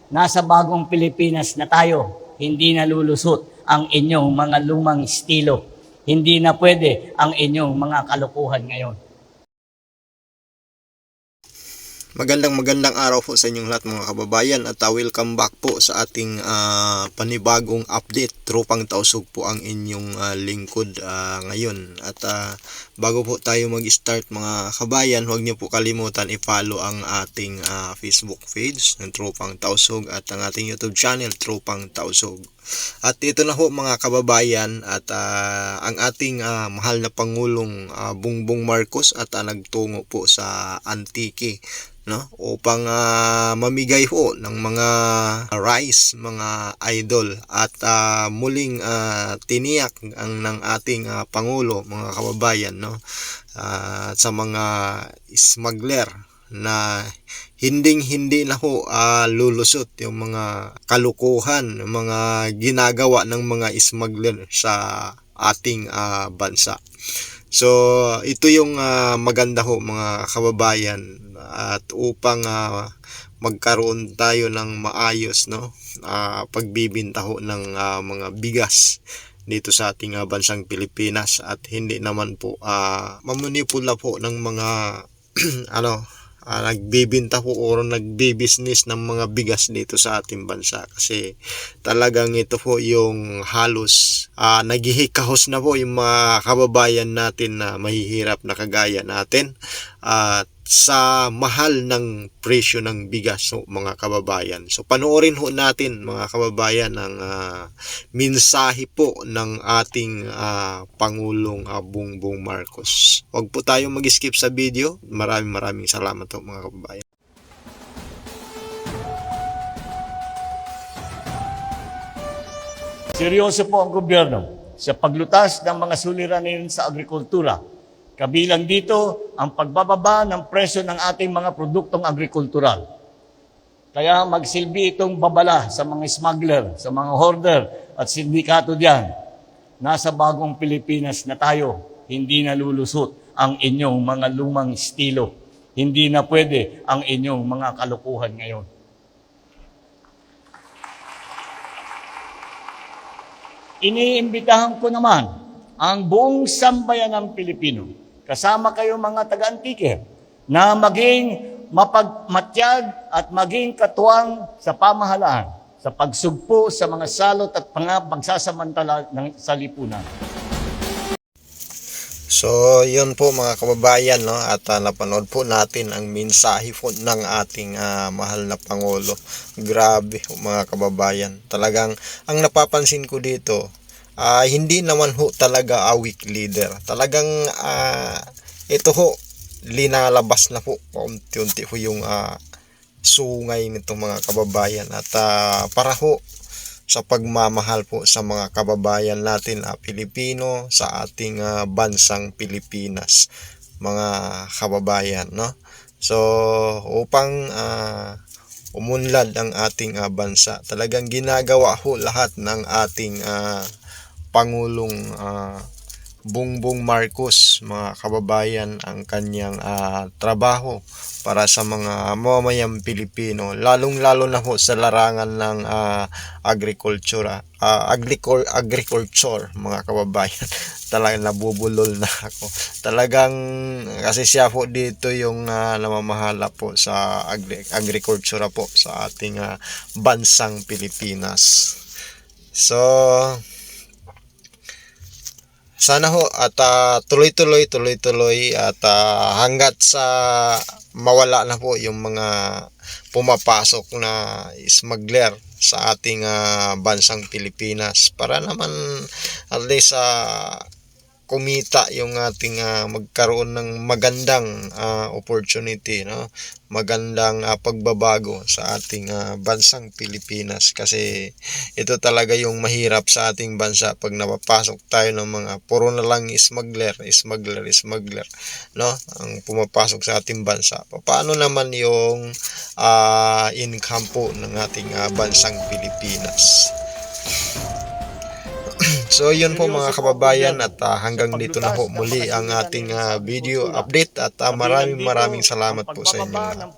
Nasa bagong Pilipinas na tayo, hindi na lulusot ang inyong mga lumang estilo. Hindi na pwede ang inyong mga kalokohan ngayon. Magandang araw po sa inyong lahat mga kababayan at welcome back po sa ating panibagong update. Tropang Tausug po ang inyong lingkod ngayon. At bago po tayo mag-start mga kabayan, huwag niyo po kalimutan i-follow ang ating Facebook page ng Tropang Tausug at ang ating YouTube channel Tropang Tausug. At ito na po mga kababayan at ang ating mahal na Pangulong Bongbong Marcos at nagtungo po sa Antique, no, upang mamigay po ng mga rice mga idol at muling tiniyak ng ating Pangulo mga kababayan, no, sa mga smuggler na hindi na ho lulusot yung mga kalukuhan, mga ginagawa ng mga smuggler sa ating bansa. So ito yung maganda ho mga kababayan, at upang magkaroon tayo ng maayos, no, pagbibinta ho ng mga bigas dito sa ating bansang Pilipinas, at hindi naman po mamanipula po ng mga nagbibinta po o nagbi-business ng mga bigas dito sa ating bansa, kasi talagang ito po yung halos naghihikahos na po yung mga kababayan natin na mahihirap na kagaya natin at sa mahal ng presyo ng bigas, so, mga kababayan. So panoorin ho natin mga kababayan ang mensahe po ng ating Pangulong Bongbong Marcos. Huwag po tayong mag-skip sa video. Maraming salamat po mga kababayan. Seryoso po ang gobyerno sa paglutas ng mga suliranin sa agrikultura. Kabilang dito ang pagbababa ng presyo ng ating mga produktong agrikultural. Kaya magsilbi itong babala sa mga smuggler, sa mga hoarder at sindikato diyan. Nasa bagong Pilipinas na tayo, hindi na lulusot ang inyong mga lumang estilo. Hindi na pwede ang inyong mga kalokohan ngayon. Iniimbitahan ko naman ang buong sambayan ng Pilipino, kasama kayo mga taga-Antique, na maging mapagmatyag at maging katuwang sa pamahalaan, sa pagsugpo sa mga salot at pagsasamantala sa lipunan. So, yun po mga kababayan, no, at napanood po natin ang mensahe po ng ating mahal na Pangulo. Grabe mga kababayan. Talagang ang napapansin ko dito, hindi naman ho talaga weak leader. Talagang ito ho, linalabas na po unti-unti ho yung sungay nitong mga kababayan, at para ho sa pagmamahal po sa mga kababayan natin Pilipino sa ating bansang Pilipinas mga kababayan, no. So upang umunlad ang ating bansa, talagang ginagawa ho lahat ng ating Pangulong Bongbong Marcos mga kababayan ang kanyang trabaho para sa mga mamamayang Pilipino, lalong-lalo na ho sa larangan ng agriculture mga kababayan. Talagang nabubulol na ako. Talagang kasi siya po dito yung namamahala po sa agriculture po sa ating bansang Pilipinas. So sana ho at tuloy-tuloy at hanggat sa mawala na po yung mga pumapasok na smuggler sa ating bansang Pilipinas, para naman at least kumita yung ating magkaroon ng magandang opportunity, no, magandang pagbabago sa ating bansang Pilipinas, kasi ito talaga yung mahirap sa ating bansa pag napapasok tayo ng mga puro na lang smuggler, no, ang pumapasok sa ating bansa. Paano naman yung income po ng ating bansang Pilipinas? So yun po mga kababayan, at hanggang dito na po muli ang ating video update, at maraming salamat po sa inyo.